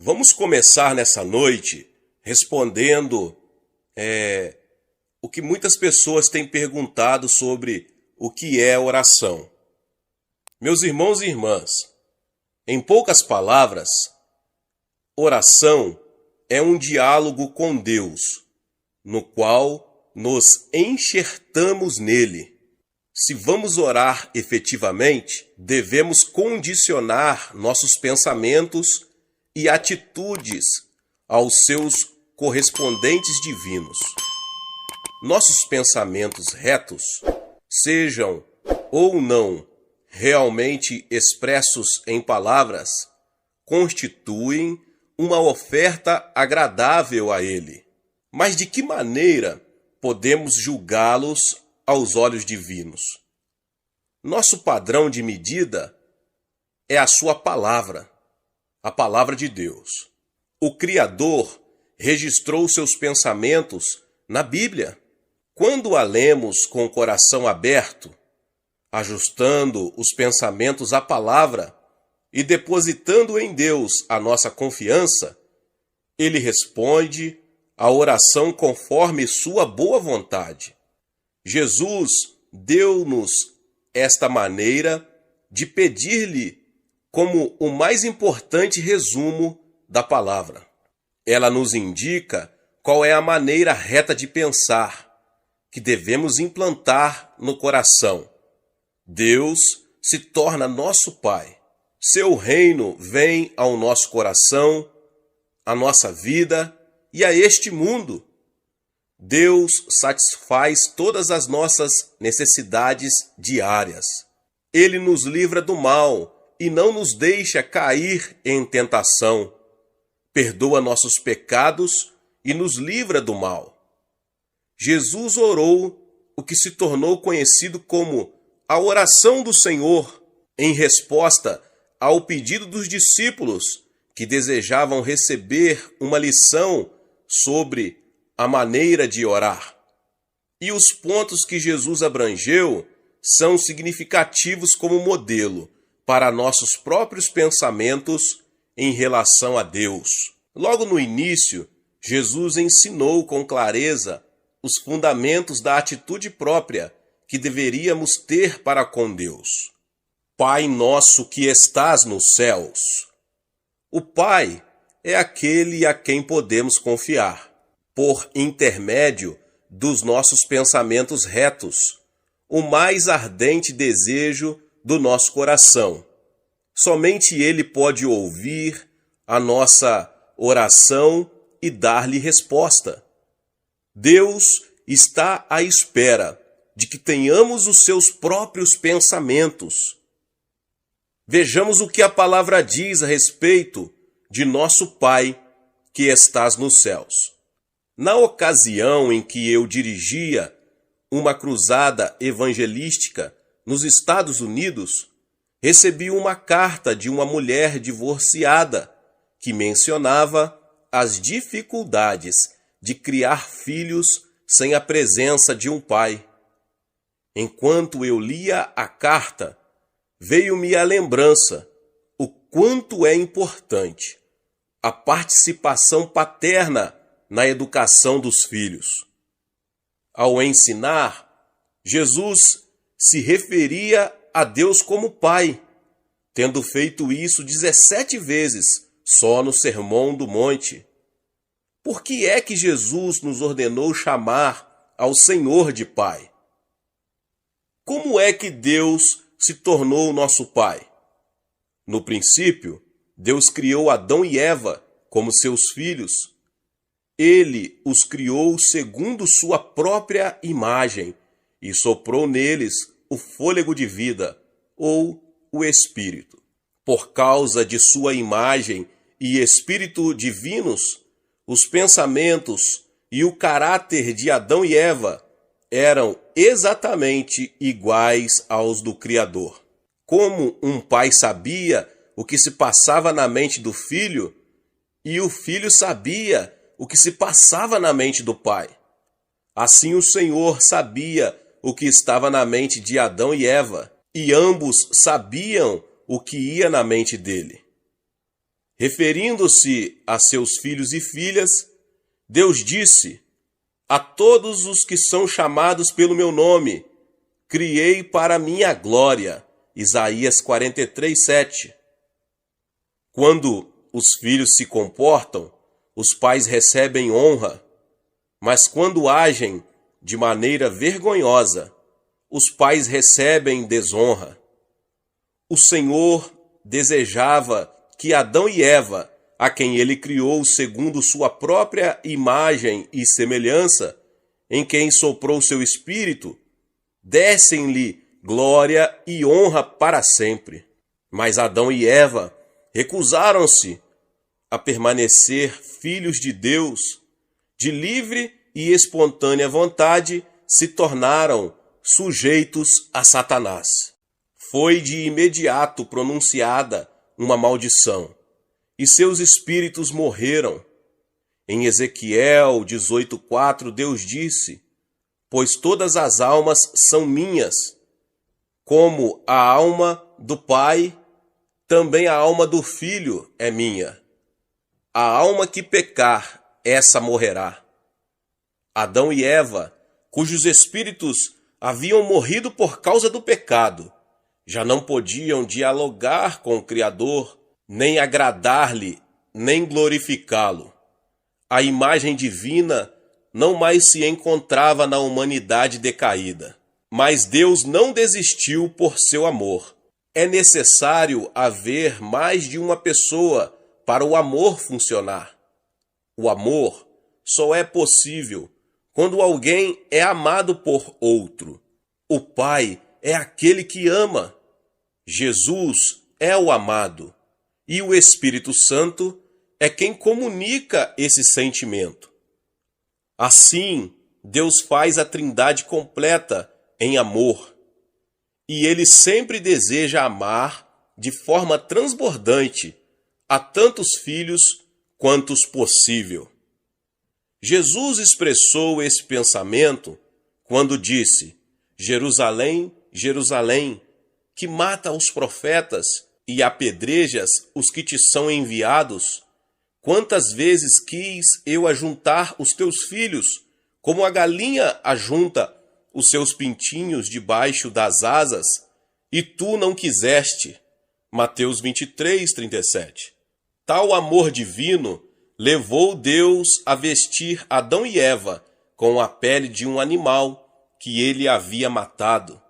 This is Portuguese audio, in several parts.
Vamos começar nessa noite respondendo o que muitas pessoas têm perguntado sobre o que é oração. Meus irmãos e irmãs, em poucas palavras, oração é um diálogo com Deus, no qual nos enxertamos nele. Se vamos orar efetivamente, devemos condicionar nossos pensamentos e atitudes aos seus correspondentes divinos. Nossos pensamentos retos, sejam ou não realmente expressos em palavras, constituem uma oferta agradável a Ele. Mas de que maneira podemos julgá-los aos olhos divinos? Nosso padrão de medida é a sua palavra, a palavra de Deus. O Criador registrou seus pensamentos na Bíblia. Quando a lemos com o coração aberto, ajustando os pensamentos à palavra e depositando em Deus a nossa confiança, Ele responde a oração conforme sua boa vontade. Jesus deu-nos esta maneira de pedir-lhe como o mais importante resumo da palavra. Ela nos indica qual é a maneira reta de pensar que devemos implantar no coração. Deus se torna nosso Pai. Seu reino vem ao nosso coração, à nossa vida e a este mundo. Deus satisfaz todas as nossas necessidades diárias. Ele nos livra do mal e não nos deixa cair em tentação. Perdoa nossos pecados e nos livra do mal. Jesus orou o que se tornou conhecido como a oração do Senhor, em resposta ao pedido dos discípulos que desejavam receber uma lição sobre a maneira de orar. E os pontos que Jesus abrangeu são significativos como modelo para nossos próprios pensamentos em relação a Deus. Logo no início, Jesus ensinou com clareza os fundamentos da atitude própria que deveríamos ter para com Deus. Pai nosso que estás nos céus. O Pai é aquele a quem podemos confiar, por intermédio dos nossos pensamentos retos, o mais ardente desejo do nosso coração. Somente Ele pode ouvir a nossa oração e dar-lhe resposta. Deus está à espera de que tenhamos os seus próprios pensamentos. Vejamos o que a palavra diz a respeito de nosso Pai que estás nos céus. Na ocasião em que eu dirigia uma cruzada evangelística nos Estados Unidos, recebi uma carta de uma mulher divorciada que mencionava as dificuldades de criar filhos sem a presença de um pai. Enquanto eu lia a carta, veio-me a lembrança o quanto é importante a participação paterna na educação dos filhos. Ao ensinar, Jesus se referia a Deus como Pai, tendo feito isso 17 vezes só no Sermão do Monte. Por que é que Jesus nos ordenou chamar ao Senhor de Pai? Como é que Deus se tornou nosso Pai? No princípio, Deus criou Adão e Eva como seus filhos. Ele os criou segundo sua própria imagem e soprou neles o fôlego de vida, ou o Espírito. Por causa de sua imagem e Espírito divinos, os pensamentos e o caráter de Adão e Eva eram exatamente iguais aos do Criador. Como um pai sabia o que se passava na mente do filho, e o filho sabia o que se passava na mente do pai. Assim o Senhor sabia o que estava na mente de Adão e Eva, e ambos sabiam o que ia na mente dele. Referindo-se a seus filhos e filhas, Deus disse: a todos os que são chamados pelo meu nome, criei para minha glória. Isaías 43:7. Quando os filhos se comportam, os pais recebem honra, mas quando agem de maneira vergonhosa, os pais recebem desonra. O Senhor desejava que Adão e Eva, a quem ele criou segundo sua própria imagem e semelhança, em quem soprou seu espírito, dessem-lhe glória e honra para sempre. Mas Adão e Eva recusaram-se a permanecer filhos de Deus, de livre e espontânea vontade se tornaram sujeitos a Satanás. Foi de imediato pronunciada uma maldição, e seus espíritos morreram. Em Ezequiel 18:4, Deus disse: pois todas as almas são minhas, como a alma do Pai, também a alma do Filho é minha. A alma que pecar, essa morrerá. Adão e Eva, cujos espíritos haviam morrido por causa do pecado, já não podiam dialogar com o Criador, nem agradar-lhe, nem glorificá-lo. A imagem divina não mais se encontrava na humanidade decaída. Mas Deus não desistiu por seu amor. É necessário haver mais de uma pessoa para o amor funcionar. O amor só é possível quando alguém é amado por outro. O Pai é aquele que ama. Jesus é o amado. E o Espírito Santo é quem comunica esse sentimento. Assim, Deus faz a Trindade completa em amor. E Ele sempre deseja amar de forma transbordante a tantos filhos quantos possível. Jesus expressou esse pensamento quando disse: Jerusalém, Jerusalém, que mata os profetas e apedrejas os que te são enviados, quantas vezes quis eu ajuntar os teus filhos, como a galinha ajunta os seus pintinhos debaixo das asas, e tu não quiseste. Mateus 23:37. Tal amor divino levou Deus a vestir Adão e Eva com a pele de um animal que ele havia matado.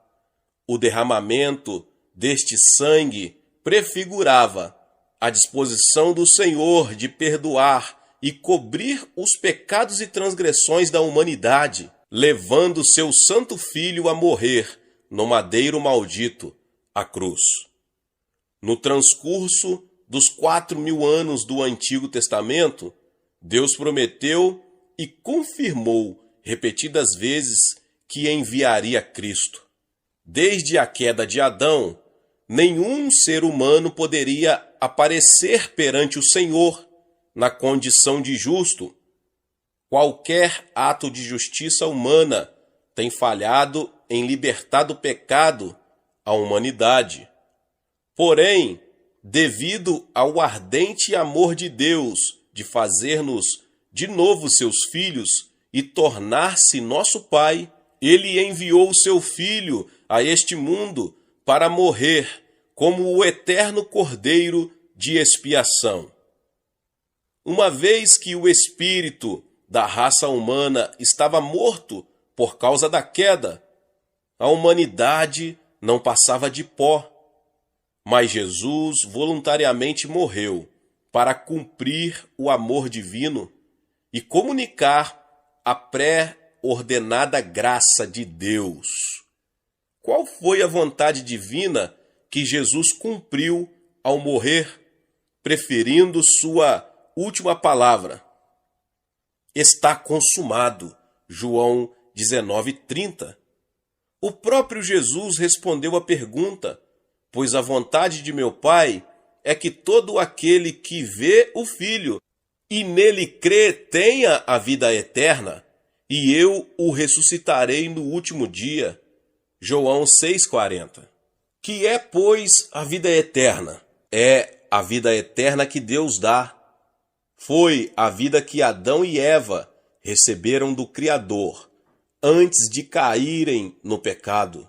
O derramamento deste sangue prefigurava a disposição do Senhor de perdoar e cobrir os pecados e transgressões da humanidade, levando seu santo Filho a morrer no madeiro maldito, a cruz. No transcurso dos 4.000 anos do Antigo Testamento, Deus prometeu e confirmou repetidas vezes que enviaria Cristo. Desde a queda de Adão, nenhum ser humano poderia aparecer perante o Senhor na condição de justo. Qualquer ato de justiça humana tem falhado em libertar do pecado a humanidade. Porém, devido ao ardente amor de Deus de fazer-nos de novo seus filhos e tornar-se nosso Pai, Ele enviou o seu Filho a este mundo para morrer como o eterno Cordeiro de expiação. Uma vez que o espírito da raça humana estava morto por causa da queda, a humanidade não passava de pó. Mas Jesus voluntariamente morreu para cumprir o amor divino e comunicar a pré-ordenada graça de Deus. Qual foi a vontade divina que Jesus cumpriu ao morrer, preferindo sua última palavra? Está consumado. João 19:30. O próprio Jesus respondeu à pergunta: pois a vontade de meu Pai é que todo aquele que vê o Filho e nele crê tenha a vida eterna, e eu o ressuscitarei no último dia. João 6:40. Que é, pois, a vida eterna? É a vida eterna que Deus dá. Foi a vida que Adão e Eva receberam do Criador antes de caírem no pecado.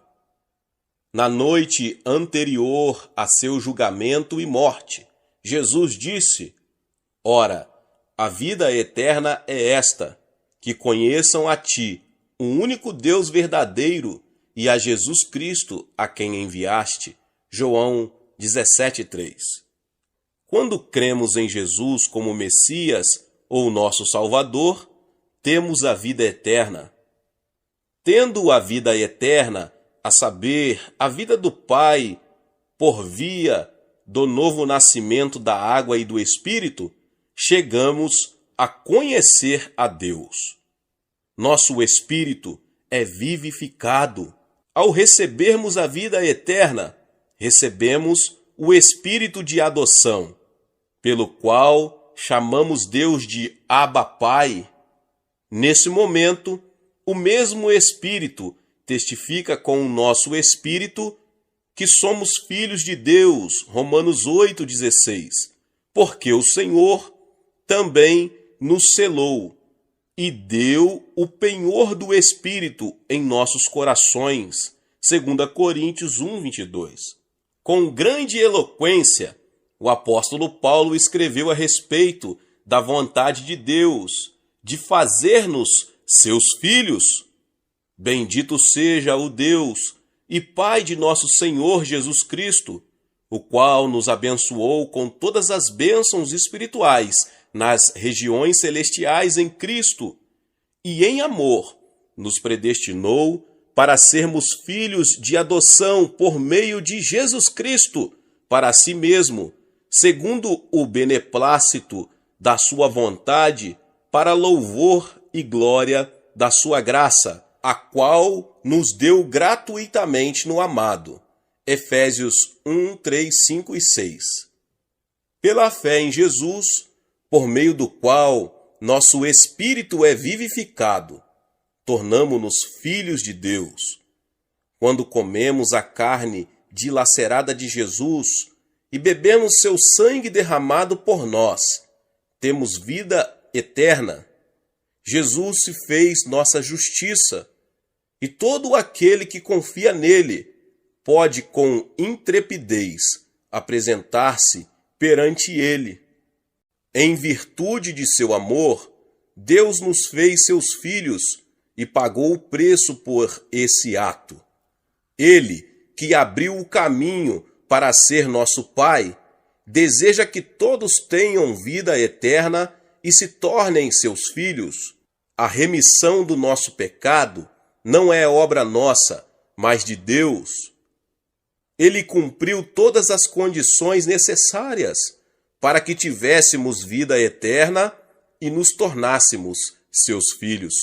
Na noite anterior a seu julgamento e morte, Jesus disse: Ora, a vida eterna é esta, que conheçam a ti, o único Deus verdadeiro, e a Jesus Cristo, a quem enviaste. João 17:3. Quando cremos em Jesus como Messias ou nosso Salvador, temos a vida eterna. Tendo a vida eterna, a saber, a vida do Pai, por via do novo nascimento da água e do Espírito, chegamos a conhecer a Deus. Nosso espírito é vivificado. Ao recebermos a vida eterna, recebemos o espírito de adoção, pelo qual chamamos Deus de Abba Pai. Nesse momento, o mesmo Espírito testifica com o nosso espírito que somos filhos de Deus, Romanos 8,16, porque o Senhor também nos selou e deu o penhor do Espírito em nossos corações, 2 Coríntios 1,22. Com grande eloquência, o apóstolo Paulo escreveu a respeito da vontade de Deus de fazer-nos seus filhos. Bendito seja o Deus e Pai de nosso Senhor Jesus Cristo, o qual nos abençoou com todas as bênçãos espirituais nas regiões celestiais em Cristo, e em amor nos predestinou para sermos filhos de adoção por meio de Jesus Cristo, para si mesmo, segundo o beneplácito da sua vontade, para louvor e glória da sua graça, a qual nos deu gratuitamente no amado. Efésios 1, 3, 5 e 6. Pela fé em Jesus, por meio do qual nosso espírito é vivificado, tornamo-nos filhos de Deus. Quando comemos a carne dilacerada de Jesus e bebemos seu sangue derramado por nós, temos vida eterna. Jesus se fez nossa justiça, e todo aquele que confia nele pode com intrepidez apresentar-se perante ele. Em virtude de seu amor, Deus nos fez seus filhos e pagou o preço por esse ato. Ele, que abriu o caminho para ser nosso Pai, deseja que todos tenham vida eterna e se tornem seus filhos. A remissão do nosso pecado não é obra nossa, mas de Deus. Ele cumpriu todas as condições necessárias para que tivéssemos vida eterna e nos tornássemos seus filhos.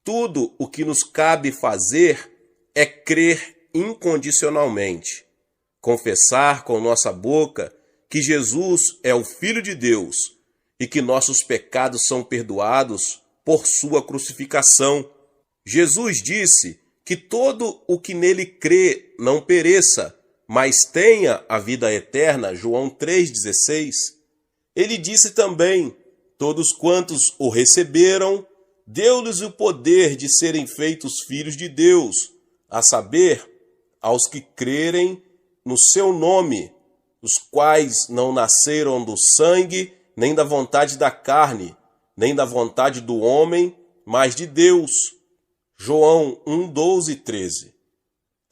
Tudo o que nos cabe fazer é crer incondicionalmente, confessar com nossa boca que Jesus é o Filho de Deus e que nossos pecados são perdoados por sua crucificação. Jesus disse que todo o que nele crê não pereça, mas tenha a vida eterna, João 3,16. Ele disse também: todos quantos o receberam, deu-lhes o poder de serem feitos filhos de Deus, a saber, aos que crerem no seu nome, os quais não nasceram do sangue, nem da vontade da carne, nem da vontade do homem, mas de Deus. João 1, 12 e 13.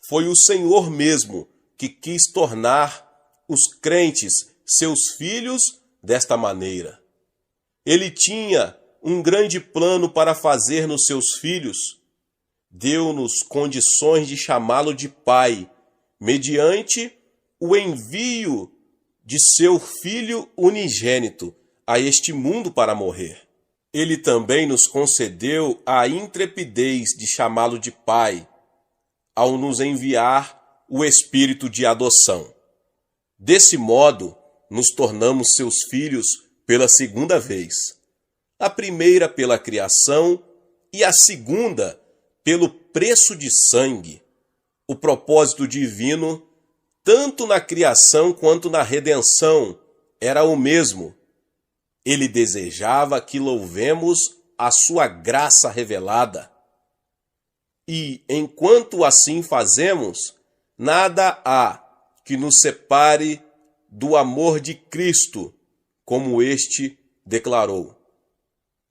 Foi o Senhor mesmo que quis tornar os crentes seus filhos desta maneira. Ele tinha um grande plano para fazer nos seus filhos. Deu-nos condições de chamá-lo de Pai, mediante o envio de seu Filho unigênito a este mundo para morrer. Ele também nos concedeu a intrepidez de chamá-lo de Pai, ao nos enviar o Espírito de adoção. Desse modo, nos tornamos seus filhos pela segunda vez. A primeira pela criação e a segunda pelo preço de sangue. O propósito divino tanto na criação quanto na redenção, era o mesmo. Ele desejava que louvemos a sua graça revelada. E, enquanto assim fazemos, nada há que nos separe do amor de Cristo, como este declarou: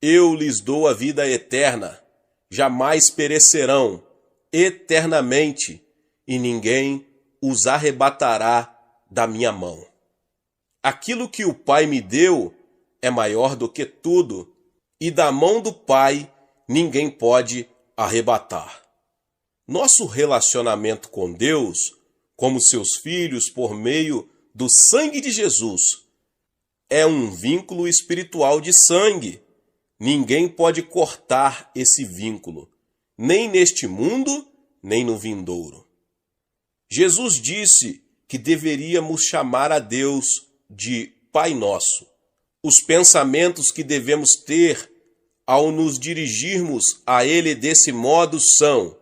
Eu lhes dou a vida eterna, jamais perecerão, eternamente, e ninguém os arrebatará da minha mão. Aquilo que o Pai me deu é maior do que tudo, e da mão do Pai ninguém pode arrebatar. Nosso relacionamento com Deus, como seus filhos por meio do sangue de Jesus, é um vínculo espiritual de sangue. Ninguém pode cortar esse vínculo, nem neste mundo, nem no vindouro. Jesus disse que deveríamos chamar a Deus de Pai Nosso. Os pensamentos que devemos ter ao nos dirigirmos a Ele desse modo são: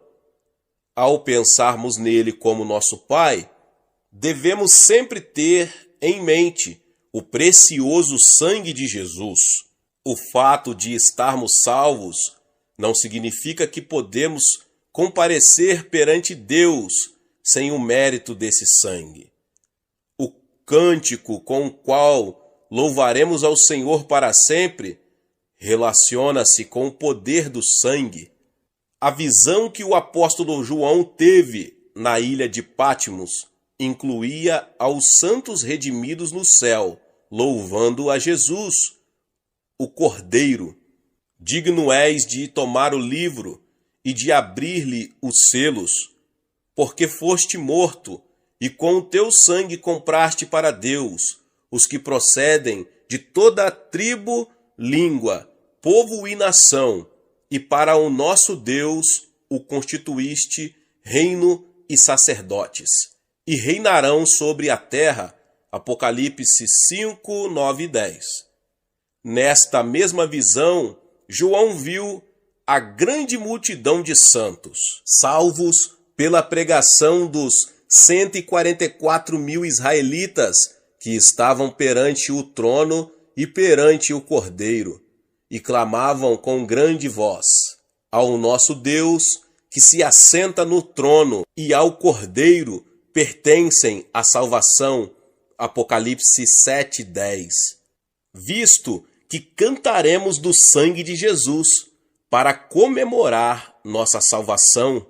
ao pensarmos nele como nosso Pai, devemos sempre ter em mente o precioso sangue de Jesus. O fato de estarmos salvos não significa que podemos comparecer perante Deus sem o mérito desse sangue. O cântico com o qual louvaremos ao Senhor para sempre relaciona-se com o poder do sangue. A visão que o apóstolo João teve na ilha de Patmos incluía aos santos redimidos no céu, louvando a Jesus, o Cordeiro. Digno és de tomar o livro e de abrir-lhe os selos, porque foste morto, e com o teu sangue compraste para Deus os que procedem de toda a tribo, língua, povo e nação, e para o nosso Deus o constituíste reino e sacerdotes, e reinarão sobre a terra. Apocalipse 5, 9 e 10. Nesta mesma visão, João viu a grande multidão de santos, salvos pela pregação dos 144 mil israelitas que estavam perante o trono e perante o Cordeiro, e clamavam com grande voz: ao nosso Deus, que se assenta no trono, e ao Cordeiro pertencem a salvação. Apocalipse 7, 10. Visto que cantaremos do sangue de Jesus para comemorar nossa salvação,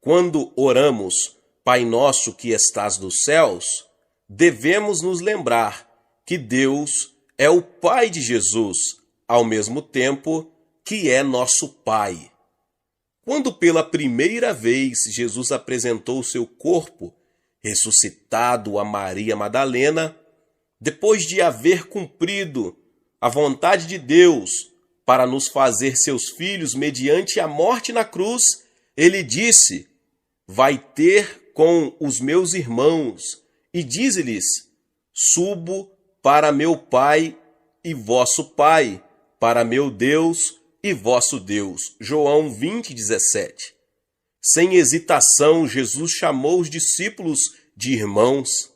quando oramos, Pai nosso que estás nos céus, devemos nos lembrar que Deus é o Pai de Jesus, ao mesmo tempo que é nosso Pai. Quando pela primeira vez Jesus apresentou seu corpo ressuscitado a Maria Madalena, depois de haver cumprido a vontade de Deus para nos fazer seus filhos mediante a morte na cruz, ele disse: vai ter com os meus irmãos, e dize-lhes: subo para meu Pai e vosso Pai, para meu Deus e vosso Deus. João 20, 17. Sem hesitação, Jesus chamou os discípulos de irmãos.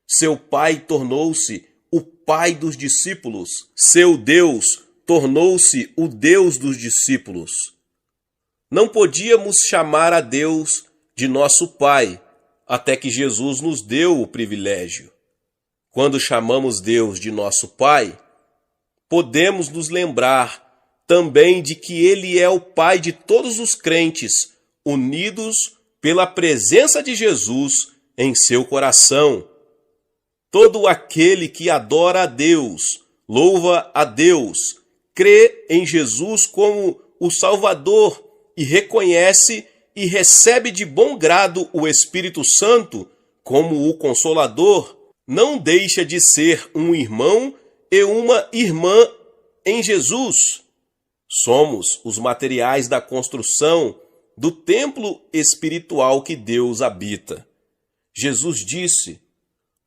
Seu Pai tornou-se o Pai dos discípulos. Seu Deus tornou-se o Deus dos discípulos. Não podíamos chamar a Deus de nosso Pai, até que Jesus nos deu o privilégio. Quando chamamos Deus de nosso Pai, podemos nos lembrar também de que Ele é o Pai de todos os crentes, unidos pela presença de Jesus em seu coração. Todo aquele que adora a Deus, louva a Deus, crê em Jesus como o Salvador e reconhece e recebe de bom grado o Espírito Santo como o Consolador, não deixa de ser um irmão e uma irmã em Jesus. Somos os materiais da construção do templo espiritual que Deus habita. Jesus disse: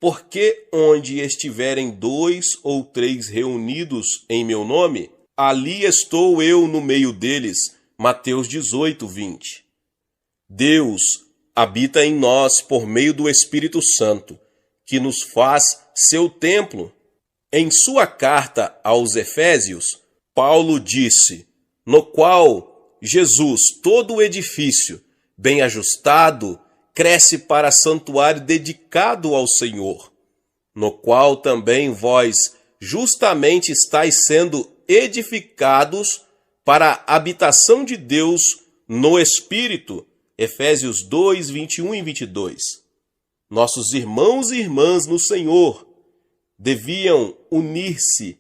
porque onde estiverem 2 ou 3 reunidos em meu nome, ali estou eu no meio deles. Mateus 18, 20. Deus habita em nós por meio do Espírito Santo, que nos faz seu templo. Em sua carta aos Efésios, Paulo disse, no qual Jesus, todo o edifício, bem ajustado, cresce para santuário dedicado ao Senhor, no qual também vós justamente estáis sendo edificados para a habitação de Deus no Espírito. Efésios 2, 21 e 22. Nossos irmãos e irmãs no Senhor deviam unir-se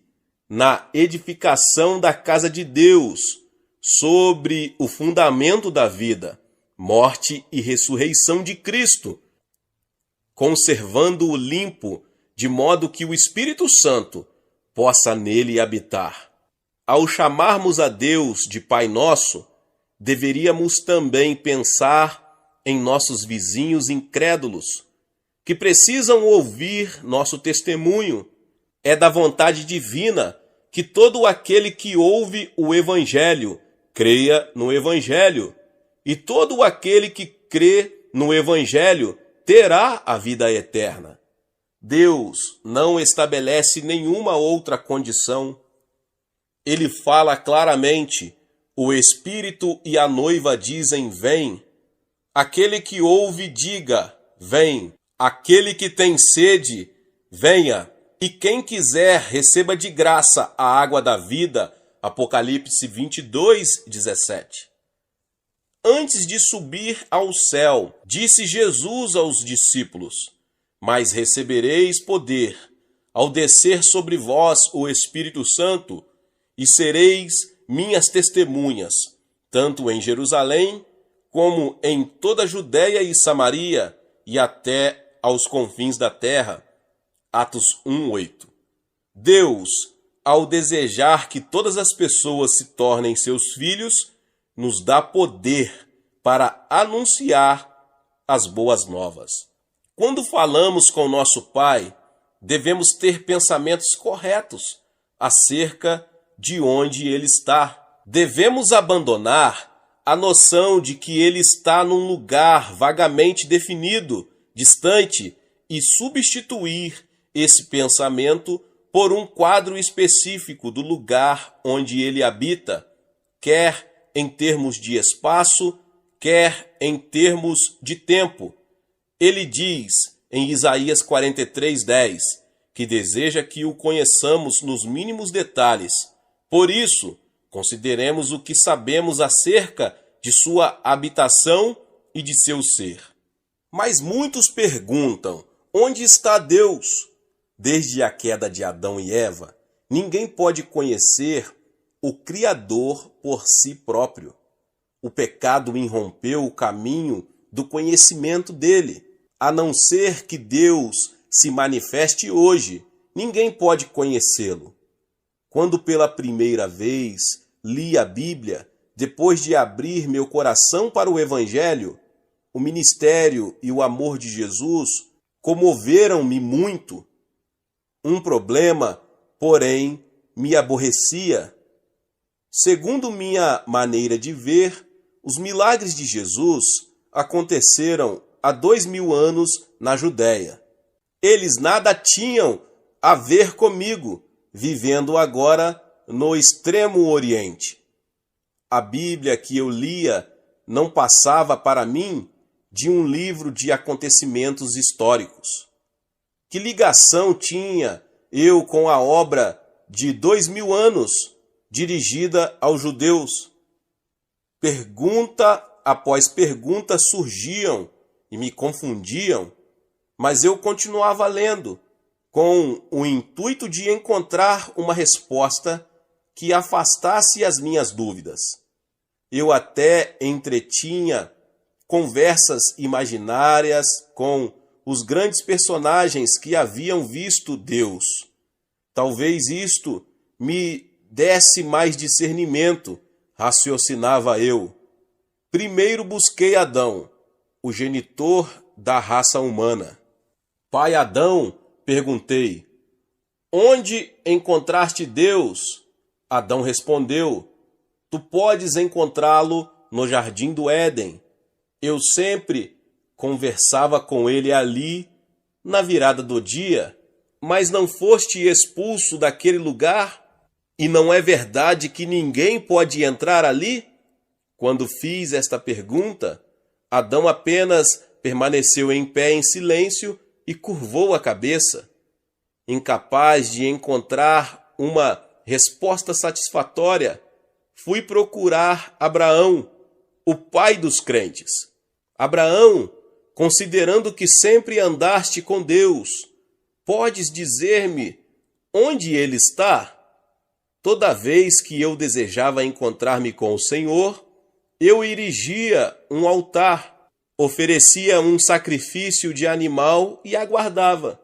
na edificação da casa de Deus sobre o fundamento da vida, morte e ressurreição de Cristo, conservando-o limpo, de modo que o Espírito Santo possa nele habitar. Ao chamarmos a Deus de Pai Nosso, deveríamos também pensar em nossos vizinhos incrédulos, que precisam ouvir nosso testemunho. É da vontade divina que todo aquele que ouve o Evangelho creia no Evangelho, e todo aquele que crê no Evangelho terá a vida eterna. Deus não estabelece nenhuma outra condição. Ele fala claramente, o Espírito e a noiva dizem, vem. Aquele que ouve, diga, vem. Aquele que tem sede, venha. E quem quiser, receba de graça a água da vida. Apocalipse 22, 17. Antes de subir ao céu, disse Jesus aos discípulos, mas recebereis poder, ao descer sobre vós o Espírito Santo, e sereis minhas testemunhas, tanto em Jerusalém, como em toda a Judéia e Samaria, e até aos confins da terra. Atos 1:8. Deus, ao desejar que todas as pessoas se tornem seus filhos, nos dá poder para anunciar as boas novas. Quando falamos com nosso Pai, devemos ter pensamentos corretos acerca de onde Ele está. Devemos abandonar a noção de que Ele está num lugar vagamente definido, distante, e substituir esse pensamento por um quadro específico do lugar onde Ele habita, quer em termos de espaço, quer em termos de tempo. Ele diz em Isaías 43:10 que deseja que o conheçamos nos mínimos detalhes. Por isso, consideremos o que sabemos acerca de sua habitação e de seu ser. Mas muitos perguntam, onde está Deus? Desde a queda de Adão e Eva, ninguém pode conhecer o Criador por si próprio. O pecado irrompeu o caminho do conhecimento dele. A não ser que Deus se manifeste hoje, ninguém pode conhecê-lo. Quando pela primeira vez li a Bíblia, depois de abrir meu coração para o Evangelho, o ministério e o amor de Jesus comoveram-me muito. Um problema, porém, me aborrecia. Segundo minha maneira de ver, os milagres de Jesus aconteceram há 2000 anos na Judéia. Eles nada tinham a ver comigo, vivendo agora no extremo Oriente. A Bíblia que eu lia não passava para mim de um livro de acontecimentos históricos. Que ligação tinha eu com a obra de 2000 anos dirigida aos judeus? Pergunta após pergunta surgiam e me confundiam, mas eu continuava lendo, com o intuito de encontrar uma resposta que afastasse as minhas dúvidas. Eu até entretinha conversas imaginárias com os grandes personagens que haviam visto Deus. Talvez isto me desse mais discernimento, raciocinava eu. Primeiro busquei Adão, o genitor da raça humana. Pai Adão, perguntei, onde encontraste Deus? Adão respondeu, tu podes encontrá-lo no jardim do Éden. Eu sempre conversava com ele ali na virada do dia, mas não foste expulso daquele lugar? E não é verdade que ninguém pode entrar ali? Quando fiz esta pergunta, Adão apenas permaneceu em pé em silêncio e curvou a cabeça, incapaz de encontrar uma resposta satisfatória. Fui procurar Abraão, o pai dos crentes. Abraão, considerando que sempre andaste com Deus, podes dizer-me onde ele está? Toda vez que eu desejava encontrar-me com o Senhor, eu erigia um altar, oferecia um sacrifício de animal e aguardava.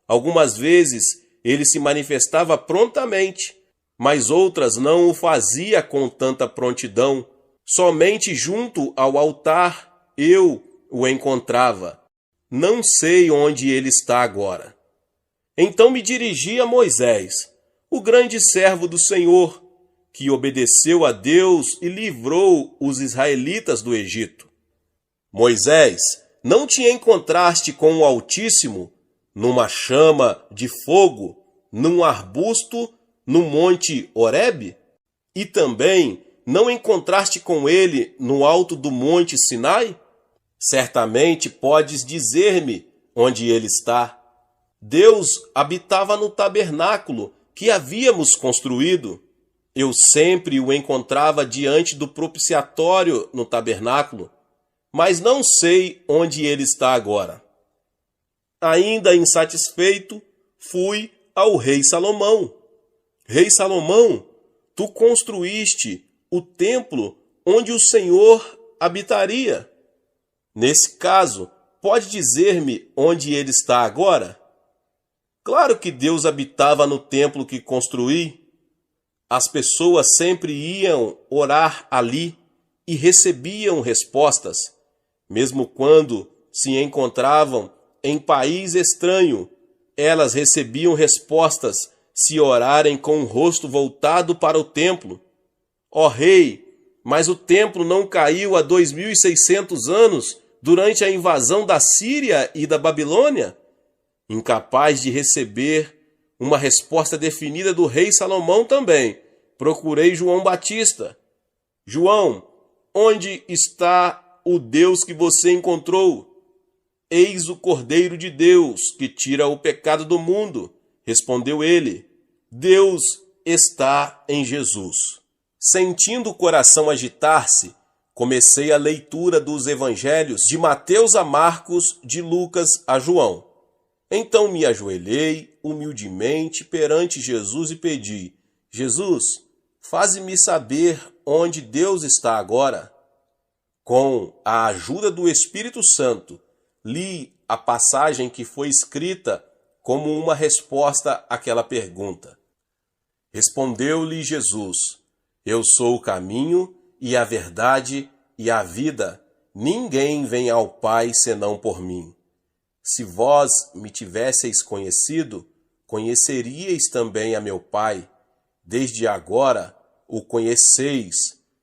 Algumas vezes ele se manifestava prontamente, mas outras não o fazia com tanta prontidão. Somente junto ao altar eu o encontrava. Não sei onde ele está agora. Então me dirigi a Moisés, o grande servo do Senhor, que obedeceu a Deus e livrou os israelitas do Egito. Moisés, não te encontraste com o Altíssimo numa chama de fogo, num arbusto, no monte Horebe? E também não encontraste com ele no alto do monte Sinai? Certamente podes dizer-me onde ele está. Deus habitava no tabernáculo que havíamos construído. Eu sempre o encontrava diante do propiciatório no tabernáculo, mas não sei onde ele está agora. Ainda insatisfeito, fui ao rei Salomão. Rei Salomão, tu construíste o templo onde o Senhor habitaria. Nesse caso, pode dizer-me onde ele está agora? Claro que Deus habitava no templo que construí. As pessoas sempre iam orar ali e recebiam respostas, mesmo quando se encontravam em país estranho. Elas recebiam respostas se orarem com o rosto voltado para o templo. Ó rei, mas o templo não caiu há 2.600 anos durante a invasão da Síria e da Babilônia? Incapaz de receber uma resposta definida do rei Salomão também, procurei João Batista. João, onde está o Deus que você encontrou? Eis o Cordeiro de Deus, que tira o pecado do mundo. Respondeu ele. Deus está em Jesus. Sentindo o coração agitar-se, comecei a leitura dos evangelhos de Mateus a Marcos, de Lucas a João. Então me ajoelhei humildemente perante Jesus e pedi, Jesus, faze-me saber onde Deus está agora. Com a ajuda do Espírito Santo, li a passagem que foi escrita como uma resposta àquela pergunta. Respondeu-lhe Jesus, eu sou o caminho e a verdade e a vida. Ninguém vem ao Pai senão por mim. Se vós me tivesseis conhecido, conheceríeis também a meu Pai. Desde agora o conheceis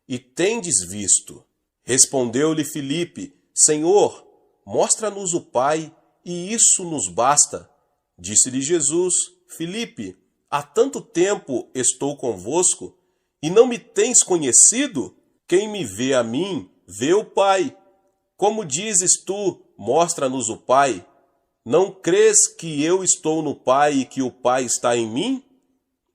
e tendes visto. Respondeu-lhe Filipe, Senhor, mostra-nos o Pai, e isso nos basta. Disse-lhe Jesus, Filipe, há tanto tempo estou convosco, e não me tens conhecido? Quem me vê a mim, vê o Pai. Como dizes tu, mostra-nos o Pai? Não crês que eu estou no Pai e que o Pai está em mim?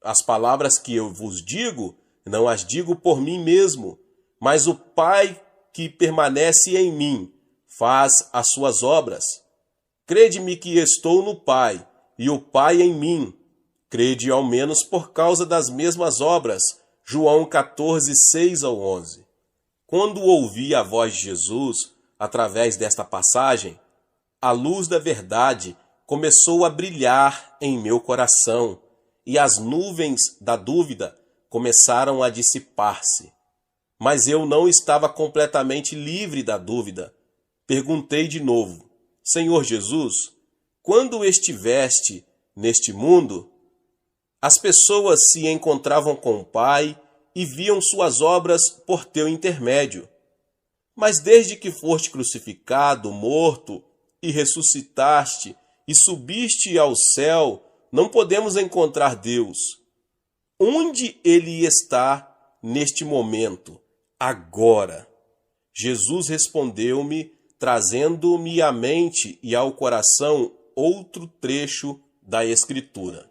As palavras que eu vos digo, não as digo por mim mesmo, mas o Pai que permanece em mim faz as suas obras. Crede-me que estou no Pai, e o Pai em mim. Crede ao menos por causa das mesmas obras. João 14, 6 ao 11. Quando ouvi a voz de Jesus, através desta passagem, a luz da verdade começou a brilhar em meu coração, e as nuvens da dúvida começaram a dissipar-se. Mas eu não estava completamente livre da dúvida. Perguntei de novo, Senhor Jesus, quando estiveste neste mundo, as pessoas se encontravam com o Pai e viam suas obras por teu intermédio. Mas desde que foste crucificado, morto, e ressuscitaste, e subiste ao céu, não podemos encontrar Deus. Onde Ele está neste momento, agora? Jesus respondeu-me, trazendo-me à mente e ao coração outro trecho da Escritura.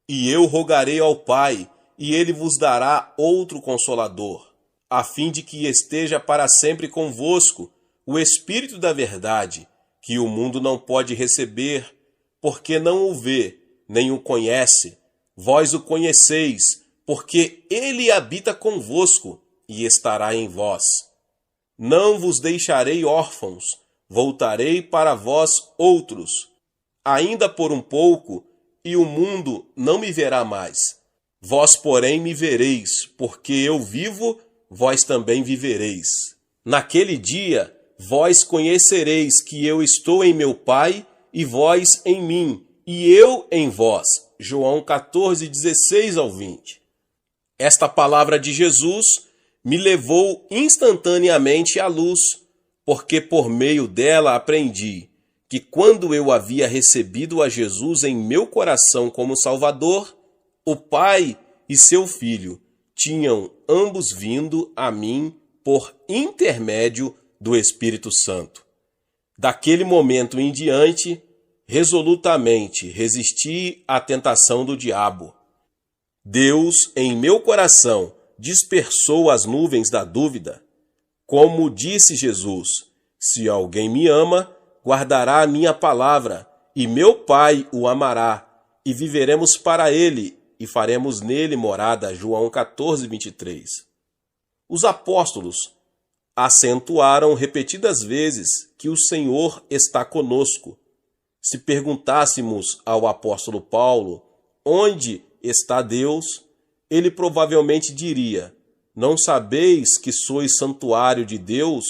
E eu rogarei ao Pai, e Ele vos dará outro Consolador, a fim de que esteja para sempre convosco o Espírito da verdade, que o mundo não pode receber, porque não o vê, nem o conhece. Vós o conheceis, porque Ele habita convosco e estará em vós. Não vos deixarei órfãos, voltarei para vós outros. Ainda por um pouco, e o mundo não me verá mais. Vós, porém, me vereis, porque eu vivo, vós também vivereis. Naquele dia, vós conhecereis que eu estou em meu Pai, e vós em mim, e eu em vós. João 14, 16 ao 20. Esta palavra de Jesus me levou instantaneamente à luz, porque por meio dela aprendi que quando eu havia recebido a Jesus em meu coração como Salvador, o Pai e seu Filho tinham ambos vindo a mim por intermédio do Espírito Santo. Daquele momento em diante, resolutamente resisti à tentação do diabo. Deus, em meu coração, dispersou as nuvens da dúvida. Como disse Jesus, se alguém me ama, guardará a minha palavra, e meu Pai o amará, e viveremos para ele, e faremos nele morada. João 14, 23. Os apóstolos acentuaram repetidas vezes que o Senhor está conosco. Se perguntássemos ao apóstolo Paulo onde está Deus, ele provavelmente diria: não sabeis que sois santuário de Deus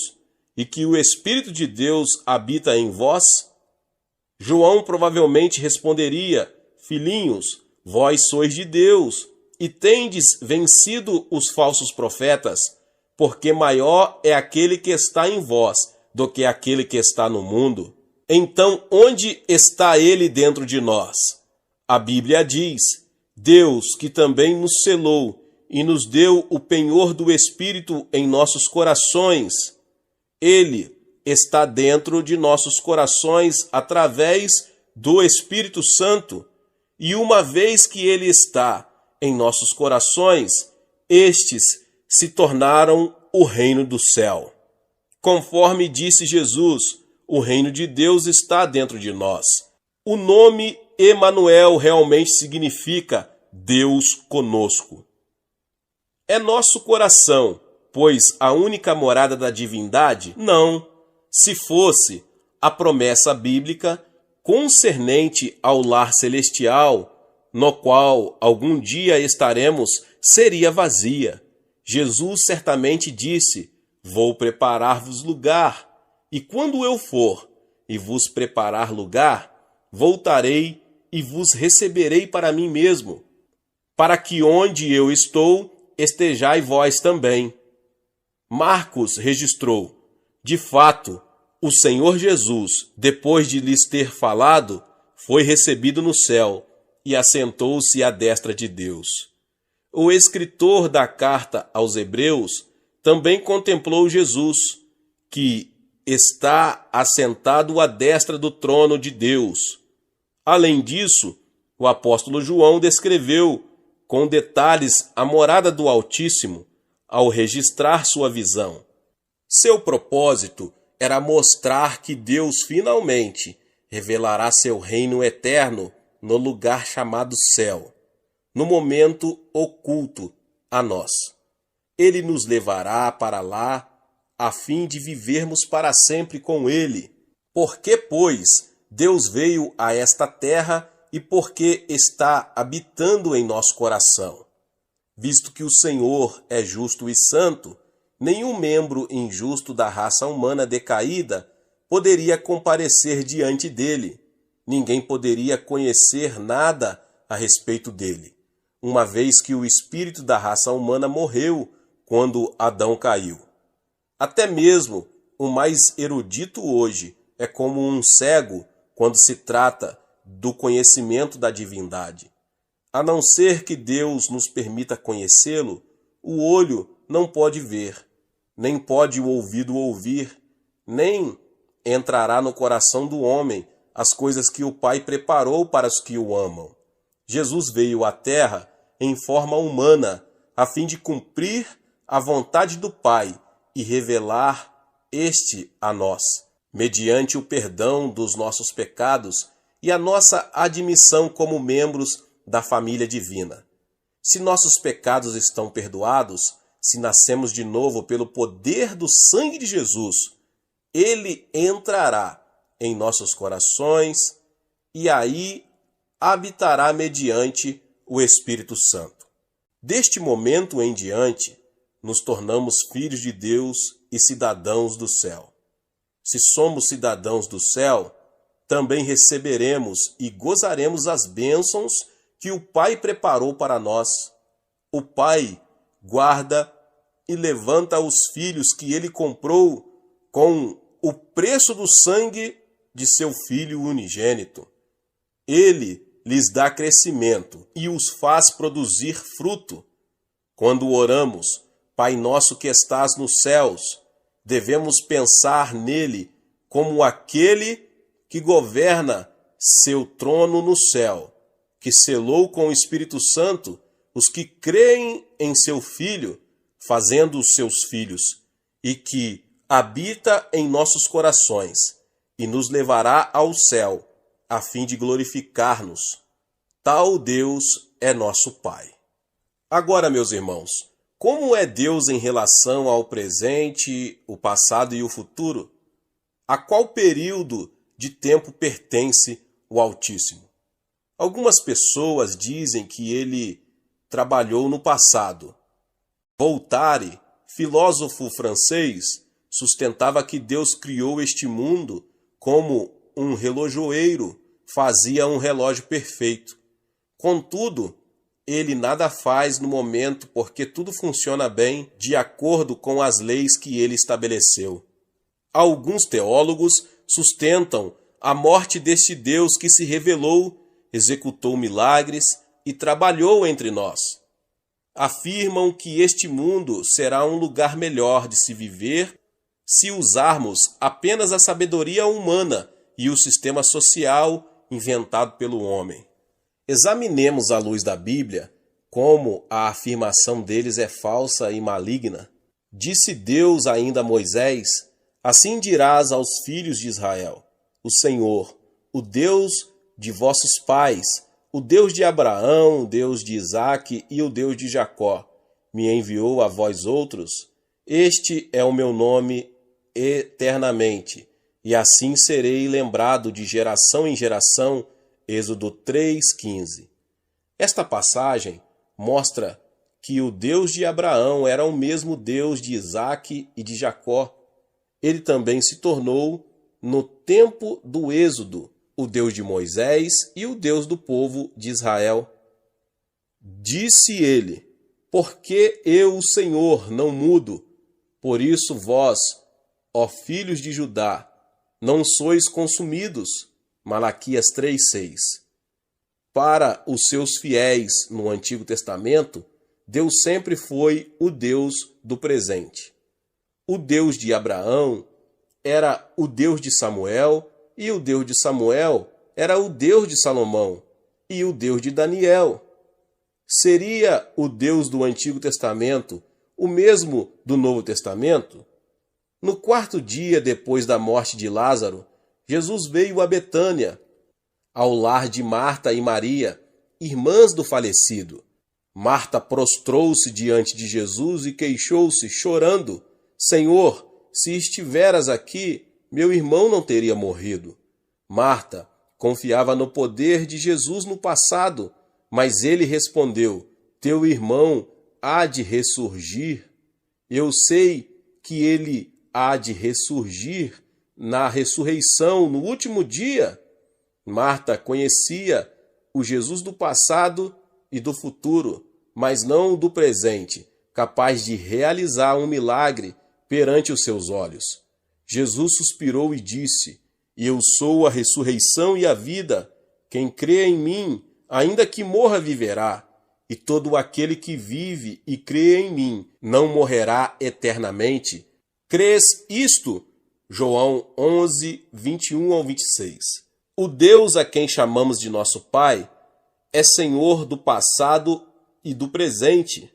e que o Espírito de Deus habita em vós? João provavelmente responderia: filhinhos, vós sois de Deus e tendes vencido os falsos profetas, porque maior é aquele que está em vós do que aquele que está no mundo. Então, onde está ele dentro de nós? A Bíblia diz: Deus, que também nos selou e nos deu o penhor do Espírito em nossos corações. Ele está dentro de nossos corações através do Espírito Santo, e uma vez que ele está em nossos corações, estes se tornaram o reino do céu. Conforme disse Jesus, o reino de Deus está dentro de nós. O nome Emanuel realmente significa Deus conosco. É nosso coração, pois a única morada da divindade? Não. Se fosse, a promessa bíblica concernente ao lar celestial, no qual algum dia estaremos, seria vazia. Jesus certamente disse: vou preparar-vos lugar, e quando eu for e vos preparar lugar, voltarei e vos receberei para mim mesmo, para que onde eu estou, estejai vós também. Marcos registrou: de fato, o Senhor Jesus, depois de lhes ter falado, foi recebido no céu e assentou-se à destra de Deus. O escritor da carta aos Hebreus também contemplou Jesus, que está assentado à destra do trono de Deus. Além disso, o apóstolo João descreveu com detalhes a morada do Altíssimo ao registrar sua visão. Seu propósito era mostrar que Deus finalmente revelará seu reino eterno no lugar chamado céu, no momento oculto a nós. Ele nos levará para lá a fim de vivermos para sempre com ele. Porque, pois, Deus veio a esta terra e porque está habitando em nosso coração. Visto que o Senhor é justo e santo, nenhum membro injusto da raça humana decaída poderia comparecer diante dele. Ninguém poderia conhecer nada a respeito dele, uma vez que o espírito da raça humana morreu quando Adão caiu. Até mesmo o mais erudito hoje é como um cego quando se trata do conhecimento da divindade. A não ser que Deus nos permita conhecê-lo, o olho não pode ver, nem pode o ouvido ouvir, nem entrará no coração do homem as coisas que o Pai preparou para os que o amam. Jesus veio à Terra em forma humana, a fim de cumprir a vontade do Pai e revelar este a nós, mediante o perdão dos nossos pecados e a nossa admissão como membros da família divina. Se nossos pecados estão perdoados, se nascemos de novo pelo poder do sangue de Jesus, ele entrará em nossos corações e aí habitará mediante o Espírito Santo. Deste momento em diante, nos tornamos filhos de Deus e cidadãos do céu. Se somos cidadãos do céu, também receberemos e gozaremos as bênçãos que o Pai preparou para nós. O Pai guarda e levanta os filhos que ele comprou com o preço do sangue de seu Filho unigênito. Ele lhes dá crescimento e os faz produzir fruto. Quando oramos, Pai nosso que estás nos céus, devemos pensar nele como aquele que governa seu trono no céu, que selou com o Espírito Santo os que creem em seu Filho, fazendo-os seus filhos, e que habita em nossos corações, e nos levará ao céu, a fim de glorificar-nos. Tal Deus é nosso Pai. Agora, meus irmãos, como é Deus em relação ao presente, o passado e o futuro? A qual período de tempo pertence o Altíssimo? Algumas pessoas dizem que ele trabalhou no passado. Voltaire, filósofo francês, sustentava que Deus criou este mundo como um relojoeiro fazia um relógio perfeito. Contudo, ele nada faz no momento porque tudo funciona bem de acordo com as leis que ele estabeleceu. Alguns teólogos sustentam a morte deste Deus que se revelou, executou milagres e trabalhou entre nós. Afirmam que este mundo será um lugar melhor de se viver se usarmos apenas a sabedoria humana e o sistema social inventado pelo homem. Examinemos à luz da Bíblia como a afirmação deles é falsa e maligna. Disse Deus ainda a Moisés: assim dirás aos filhos de Israel: o Senhor, o Deus de vossos pais, o Deus de Abraão, o Deus de Isaque e o Deus de Jacó, me enviou a vós outros. Este é o meu nome eternamente, e assim serei lembrado de geração em geração. Êxodo 3:15. Esta passagem mostra que o Deus de Abraão era o mesmo Deus de Isaque e de Jacó. Ele também se tornou, no tempo do Êxodo, o Deus de Moisés e o Deus do povo de Israel. Disse ele: porque eu, o Senhor, não mudo, por isso vós, ó filhos de Judá, não sois consumidos. Malaquias 3:6. Para os seus fiéis no Antigo Testamento, Deus sempre foi o Deus do presente. O Deus de Abraão era o Deus de Samuel, e o Deus de Samuel era o Deus de Salomão, e o Deus de Daniel. Seria o Deus do Antigo Testamento o mesmo do Novo Testamento? No quarto dia depois da morte de Lázaro, Jesus veio a Betânia, ao lar de Marta e Maria, irmãs do falecido. Marta prostrou-se diante de Jesus e queixou-se, chorando: Senhor, se estiveras aqui, meu irmão não teria morrido. Marta confiava no poder de Jesus no passado, mas ele respondeu: teu irmão há de ressurgir. Eu sei que ele há de ressurgir na ressurreição, no último dia. Marta conhecia o Jesus do passado e do futuro, mas não o do presente, capaz de realizar um milagre perante os seus olhos. Jesus suspirou e disse: Eu sou a ressurreição e a vida. Quem crê em mim, ainda que morra, viverá. E todo aquele que vive e crê em mim não morrerá eternamente. Crês isto? João 11, 21 ao 26. O Deus a quem chamamos de nosso Pai é Senhor do passado e do presente.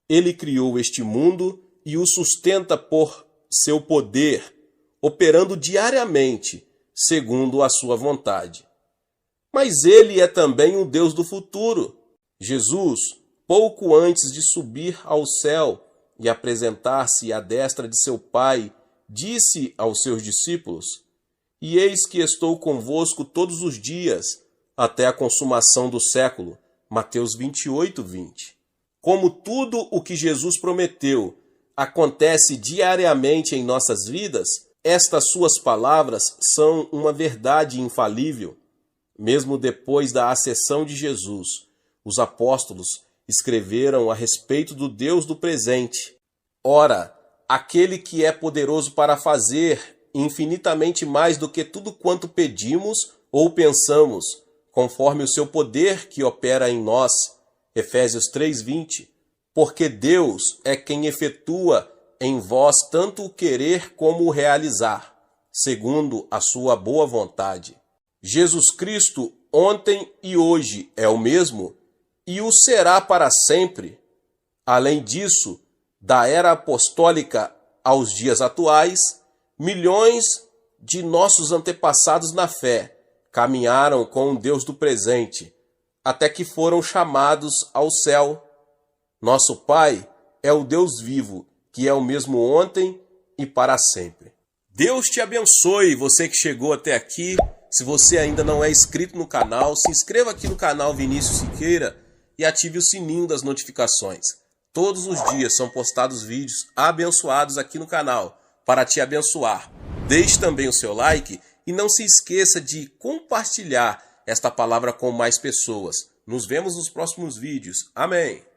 Ele criou este mundo e o sustenta por seu poder, operando diariamente, segundo a sua vontade. Mas ele é também o Deus do futuro. Jesus, pouco antes de subir ao céu e apresentar-se à destra de seu Pai, disse aos seus discípulos: E eis que estou convosco todos os dias, até a consumação do século. Mateus 28, 20. Como tudo o que Jesus prometeu acontece diariamente em nossas vidas, estas suas palavras são uma verdade infalível. Mesmo depois da ascensão de Jesus, os apóstolos escreveram a respeito do Deus do presente. Ora, aquele que é poderoso para fazer infinitamente mais do que tudo quanto pedimos ou pensamos, conforme o seu poder que opera em nós. Efésios 3:20. Porque Deus é quem efetua em vós tanto o querer como o realizar, segundo a sua boa vontade. Jesus Cristo ontem e hoje é o mesmo e o será para sempre. Além disso, da era apostólica aos dias atuais, milhões de nossos antepassados na fé caminharam com o Deus do presente, até que foram chamados ao céu. Nosso Pai é o Deus vivo, que é o mesmo ontem e para sempre. Deus te abençoe, você que chegou até aqui. Se você ainda não é inscrito no canal, se inscreva aqui no canal Vinícius Siqueira e ative o sininho das notificações. Todos os dias são postados vídeos abençoados aqui no canal para te abençoar. Deixe também o seu like e não se esqueça de compartilhar esta palavra com mais pessoas. Nos vemos nos próximos vídeos. Amém.